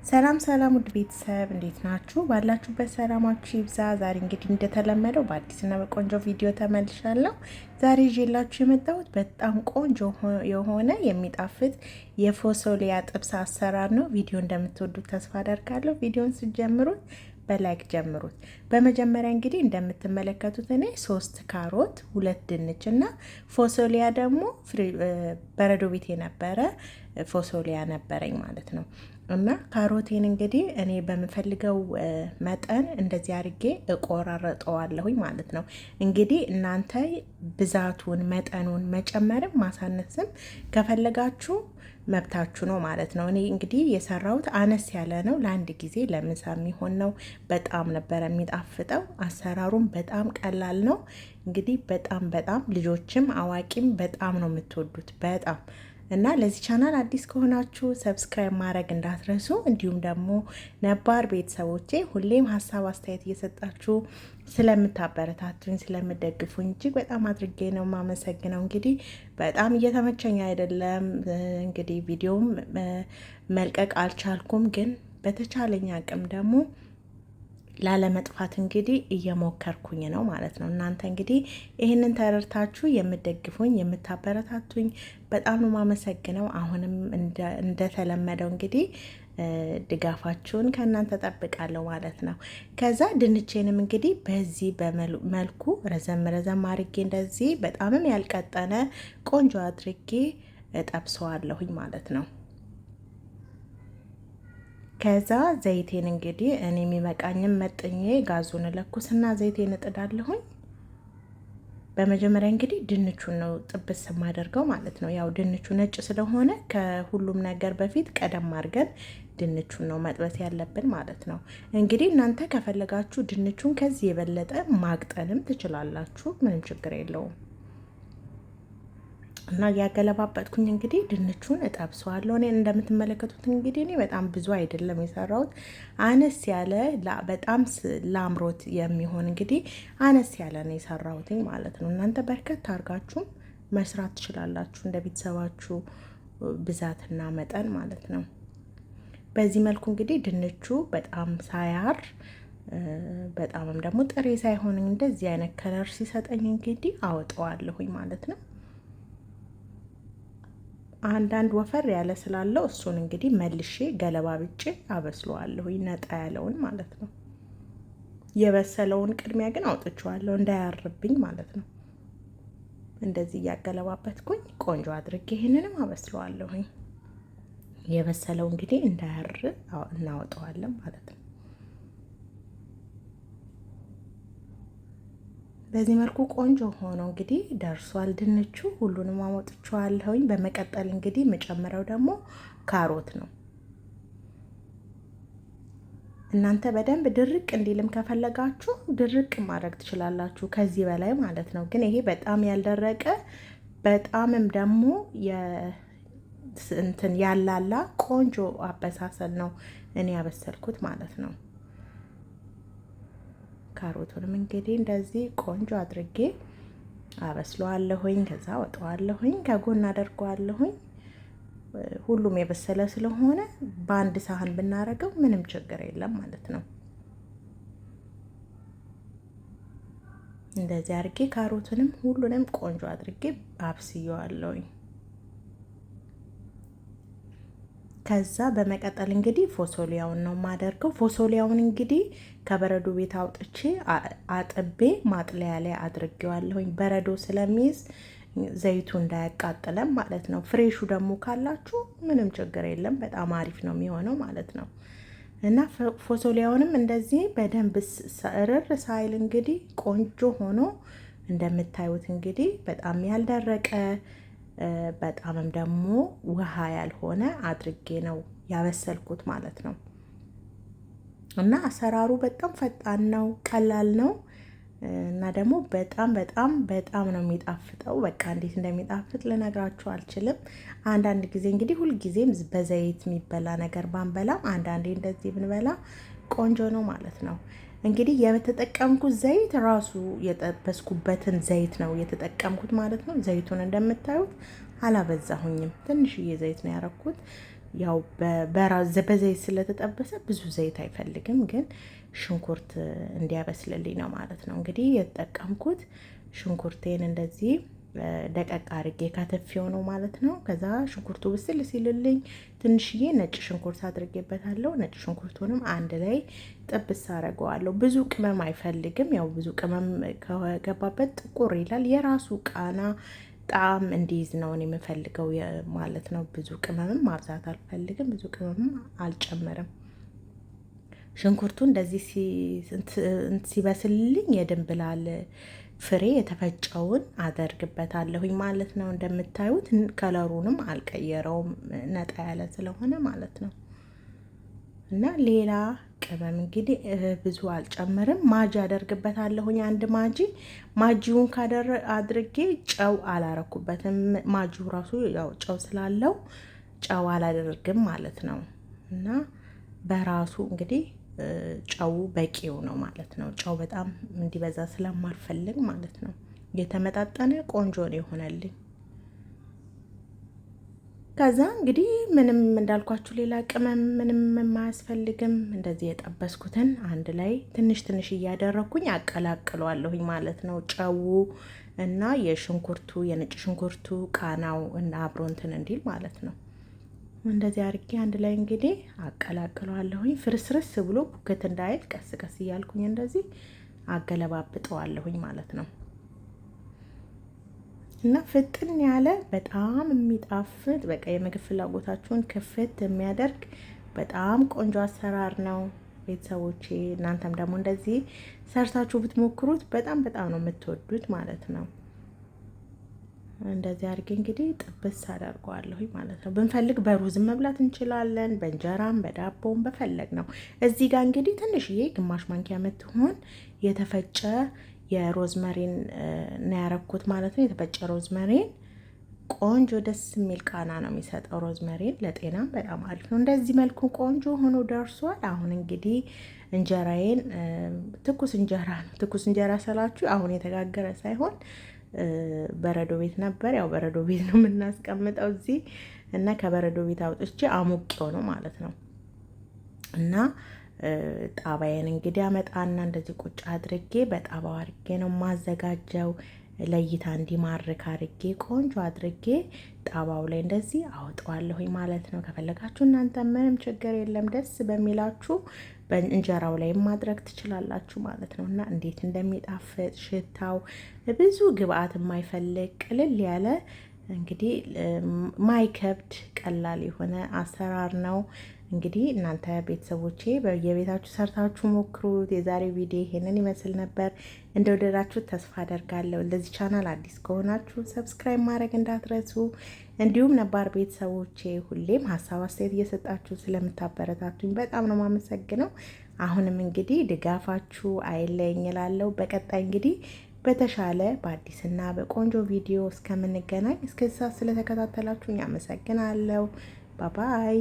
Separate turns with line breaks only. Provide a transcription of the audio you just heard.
ሰላም ሰላም ውድ ቤተሰብ እንዴት ናችሁ? ባላችሁበት ሰላማችሁ ይብዛ። ዛሬ እንግዲህ እንደተለመደው በአዲስና በቆንጆ ቪዲዮ ተመልሻለሁ። ዛሬ ይዤላችሁ የመጣሁት በጣም ቆንጆ የሆነ የሚጣፍጥ የፎሶሊያ ጥብስ አሰራር ነው። ቪዲዮ እንደምትወዱት ተስፋ አደርጋለሁ። ቪዲዮን ስትጀምሩት በላይክ ጀምሩት። በመጀመሪያ እንግዲህ እንደምትመለከቱት እኔ 3 ካሮት፣ 2 ድንች እና ፎሶሊያ ደግሞ በረዶ ቤት የነበረ ፎሶሊያ ነበረኝ ማለት ነው። እና ካሮቴን እንግዲህ እኔ በምፈልገው መጠን እንደዚህ አድርጌ እቆራረጠዋለሁኝ ማለት ነው። እንግዲህ እናንተ ብዛቱን መጠኑን መጨመርም ማሳነስም ከፈለጋችሁ መብታችሁ ነው ማለት ነው። እኔ እንግዲህ የሰራሁት አነስ ያለ ነው። ለአንድ ጊዜ ለምሳ የሚሆን ነው። በጣም ነበረ የሚጣፍጠው። አሰራሩም በጣም ቀላል ነው። እንግዲህ በጣም ልጆችም አዋቂም በጣም ነው የምትወዱት በጣም እና ለዚህ ቻናል አዲስ ከሆናችሁ ሰብስክራይብ ማድረግ እንዳትረሱ። እንዲሁም ደግሞ ነባር ቤተሰቦቼ ሁሌም ሀሳብ አስተያየት እየሰጣችሁ ስለምታበረታቱኝ ስለምደግፉኝ እጅግ በጣም አድርጌ ነው የማመሰግነው። እንግዲህ በጣም እየተመቸኝ አይደለም፣ እንግዲህ ቪዲዮም መልቀቅ አልቻልኩም፣ ግን በተቻለኝ አቅም ደግሞ ላለመጥፋት እንግዲህ እየሞከርኩኝ ነው ማለት ነው። እናንተ እንግዲህ ይህንን ተረድታችሁ የምትደግፉኝ የምታበረታቱኝ በጣም ነው የማመሰግነው። አሁንም እንደተለመደው እንግዲህ ድጋፋችሁን ከእናንተ ጠብቃለሁ ማለት ነው። ከዛ ድንቼንም እንግዲህ በዚህ በመልኩ ረዘም አድርጌ እንደዚህ በጣምም ያልቀጠነ ቆንጆ አድርጌ እጠብሰዋለሁኝ ማለት ነው። ከዛ ዘይቴን እንግዲህ እኔ የሚመቃኝም መጥኜ ጋዙን ለኩስና ዘይቴን እጥዳለሁኝ። በመጀመሪያ እንግዲህ ድንቹን ነው ጥብስ የማደርገው ማለት ነው። ያው ድንቹ ነጭ ስለሆነ ከሁሉም ነገር በፊት ቀደም አድርገን ድንቹን ነው መጥበስ ያለብን ማለት ነው። እንግዲህ እናንተ ከፈለጋችሁ ድንቹን ከዚህ የበለጠ ማቅጠንም ትችላላችሁ፣ ምንም ችግር የለውም። እና ያገለባበጥኩኝ እንግዲህ ድንቹን እጠብሰዋለሁ። እኔ እንደምትመለከቱት እንግዲህ እኔ በጣም ብዙ አይደለም የሰራሁት፣ አነስ ያለ በጣም ለአምሮት የሚሆን እንግዲህ አነስ ያለ ነው የሰራሁትኝ ማለት ነው። እናንተ በርከት አድርጋችሁ መስራት ትችላላችሁ እንደ ቤተሰባችሁ ብዛትና መጠን ማለት ነው። በዚህ መልኩ እንግዲህ ድንቹ በጣም ሳያር በጣምም ደግሞ ጥሬ ሳይሆን እንደዚህ አይነት ከለር ሲሰጠኝ እንግዲህ አወጣዋለሁኝ ማለት ነው። አንዳንድ ወፈር ያለ ስላለው እሱን እንግዲህ መልሼ ገለባብጬ አበስለዋለሁ፣ ነጣ ያለውን ማለት ነው። የበሰለውን ቅድሚያ ግን አውጥቼዋለሁ እንዳያርብኝ ማለት ነው። እንደዚህ እያገለባበትኩኝ ቆንጆ አድርጌ ይሄንንም አበስለዋለሁኝ። የበሰለው እንግዲህ እንዳያር እናወጣዋለን ማለት ነው። በዚህ መልኩ ቆንጆ ሆኖ እንግዲህ ደርሷል ድንቹ። ሁሉንም አወጥቼዋለሁኝ። በመቀጠል እንግዲህ የምጨምረው ደግሞ ካሮት ነው። እናንተ በደንብ ድርቅ እንዲልም ከፈለጋችሁ ድርቅ ማድረግ ትችላላችሁ፣ ከዚህ በላይ ማለት ነው። ግን ይሄ በጣም ያልደረቀ በጣምም ደግሞ እንትን ያላላ ቆንጆ አበሳሰል ነው እኔ ያበሰልኩት ማለት ነው። ካሮቱንም እንግዲህ እንደዚህ ቆንጆ አድርጌ አበስለዋለሁኝ። ከዛ ወጣዋለሁኝ፣ ከጎን አደርገዋለሁኝ። ሁሉም የበሰለ ስለሆነ በአንድ ሳህን ብናረገው ምንም ችግር የለም ማለት ነው። እንደዚህ አድርጌ ካሮቱንም ሁሉንም ቆንጆ አድርጌ አብስየዋለሁኝ። ከዛ በመቀጠል እንግዲህ ፎሶሊያውን ነው የማደርገው። ፎሶሊያውን እንግዲህ ከበረዶ ቤት አውጥቼ አጥቤ ማጥለያ ላይ አድርጌዋለሁኝ፣ በረዶ ስለሚይዝ ዘይቱ እንዳያቃጥለም ማለት ነው። ፍሬሹ ደግሞ ካላችሁ ምንም ችግር የለም፣ በጣም አሪፍ ነው የሚሆነው ማለት ነው። እና ፎሶሊያውንም እንደዚህ በደንብ እርር ሳይል እንግዲህ ቆንጆ ሆኖ እንደምታዩት እንግዲህ በጣም ያልደረቀ በጣምም ደግሞ ውሃ ያልሆነ አድርጌ ነው ያበሰልኩት ማለት ነው። እና አሰራሩ በጣም ፈጣን ነው፣ ቀላል ነው እና ደግሞ በጣም ነው የሚጣፍጠው። በቃ እንዴት እንደሚጣፍጥ ልነግራችሁ አልችልም። አንዳንድ ጊዜ እንግዲህ ሁልጊዜም በዘይት የሚበላ ነገር ባንበላም አንዳንዴ እንደዚህ ብንበላ ቆንጆ ነው ማለት ነው። እንግዲህ የተጠቀምኩት ዘይት ራሱ የጠበስኩበትን ዘይት ነው የተጠቀምኩት ማለት ነው። ዘይቱን እንደምታዩት አላበዛሁኝም፣ ትንሽዬ ዘይት ነው ያረኩት። ያው በዘይት ስለተጠበሰ ብዙ ዘይት አይፈልግም፣ ግን ሽንኩርት እንዲያበስልልኝ ነው ማለት ነው። እንግዲህ የተጠቀምኩት ሽንኩርቴን እንደዚህ ደቀቅ አድርጌ ካተፊው ነው ማለት ነው። ከዛ ሽንኩርቱ ብስል ሲልልኝ ትንሽዬ ነጭ ሽንኩርት አድርጌበታለሁ። ነጭ ሽንኩርቱንም አንድ ላይ ጥብስ አደርገዋለሁ። ብዙ ቅመም አይፈልግም። ያው ብዙ ቅመም ከገባበት ጥቁር ይላል። የራሱ ቃና ጣዕም እንዲይዝ ነው እኔ የምፈልገው ማለት ነው። ብዙ ቅመምም ማብዛት አልፈልግም። ብዙ ቅመምም አልጨምርም። ሽንኩርቱ እንደዚህ ሲበስልልኝ የድንብላል ፍሬ የተፈጨውን አደርግበታለሁኝ ማለት ነው። እንደምታዩት ከለሩንም አልቀየረውም ነጣ ያለ ስለሆነ ማለት ነው። እና ሌላ ቅመም እንግዲህ ብዙ አልጨምርም። ማጂ አደርግበታለሁኝ አንድ ማጂ። ማጂውን አድርጌ ጨው አላረኩበትም። ማጂው ራሱ ያው ጨው ስላለው ጨው አላደርግም ማለት ነው። እና በራሱ እንግዲህ ጨው በቂው ነው ማለት ነው። ጨው በጣም እንዲበዛ ስለማልፈልግ ማለት ነው። የተመጣጠነ ቆንጆ ነው የሆነልኝ። ከዛ እንግዲህ ምንም እንዳልኳችሁ ሌላ ቅመም ምንም የማያስፈልግም። እንደዚህ የጠበስኩትን አንድ ላይ ትንሽ ትንሽ እያደረኩኝ አቀላቅለዋለሁኝ ማለት ነው። ጨው እና የሽንኩርቱ የነጭ ሽንኩርቱ ቃናው እና አብሮ እንትን እንዲል ማለት ነው። እንደዚህ አድርጌ አንድ ላይ እንግዲህ አቀላቅለዋለሁኝ። ፍርስርስ ብሎ ቡክት እንዳይል ቀስ ቀስ እያልኩኝ እንደዚህ አገለባብጠዋለሁኝ ማለት ነው። እና ፍጥን ያለ በጣም የሚጣፍጥ በቃ የምግብ ፍላጎታችሁን ክፍት የሚያደርግ በጣም ቆንጆ አሰራር ነው ቤተሰቦቼ። እናንተም ደግሞ እንደዚህ ሰርታችሁ ብትሞክሩት በጣም ነው የምትወዱት ማለት ነው። እንደዚህ አድርጌ እንግዲህ ጥብስ አደርገዋለሁ ማለት ነው። ብንፈልግ በሩዝም መብላት እንችላለን፣ በእንጀራም በዳቦም በፈለግ ነው። እዚህ ጋር እንግዲህ ትንሽዬ ግማሽ ማንኪያ የምትሆን የተፈጨ የሮዝመሪን ነው ያረኩት ማለት ነው። የተፈጨ ሮዝመሪን ቆንጆ ደስ የሚል ቃና ነው የሚሰጠው። ሮዝመሪን ለጤናም በጣም አሪፍ ነው። እንደዚህ መልኩ ቆንጆ ሆኖ ደርሷል። አሁን እንግዲህ እንጀራዬን ትኩስ እንጀራ ነው። ትኩስ እንጀራ ስላችሁ አሁን የተጋገረ ሳይሆን በረዶ ቤት ነበር። ያው በረዶ ቤት ነው የምናስቀምጠው እዚህ እና ከበረዶ ቤት አውጥቼ አሙቄው ነው ማለት ነው። እና ጣባዬን እንግዲህ አመጣና እንደዚህ ቁጭ አድርጌ በጣባው አድርጌ ነው ማዘጋጀው። ለይታ እንዲማርክ አድርጌ ቆንጆ አድርጌ ጣባው ላይ እንደዚህ አወጣዋለሁኝ ማለት ነው። ከፈለጋችሁ እናንተ ምንም ችግር የለም፣ ደስ በሚላችሁ በእንጀራው ላይ ማድረግ ትችላላችሁ ማለት ነው። እና እንዴት እንደሚጣፍጥ ሽታው ብዙ ግብአት የማይፈልግ ቅልል ያለ እንግዲህ ማይከብድ ቀላል የሆነ አሰራር ነው። እንግዲህ እናንተ ቤተሰቦቼ በየቤታችሁ ሰርታችሁ ሞክሩት። የዛሬው ቪዲዮ ይሄንን ይመስል ነበር። እንደወደዳችሁ ተስፋ አደርጋለሁ። ለዚህ ቻናል አዲስ ከሆናችሁ ሰብስክራይብ ማድረግ እንዳትረሱ። እንዲሁም ነባር ቤተሰቦቼ ሁሌም ሀሳብ አስተያየት እየሰጣችሁ ስለምታበረታቱኝ በጣም ነው የማመሰግነው። አሁንም እንግዲህ ድጋፋችሁ አይለየኝ እላለሁ። በቀጣይ እንግዲህ በተሻለ በአዲስና በቆንጆ ቪዲዮ እስከምንገናኝ እስከዛ ስለተከታተላችሁኝ አመሰግናለሁ። ባባይ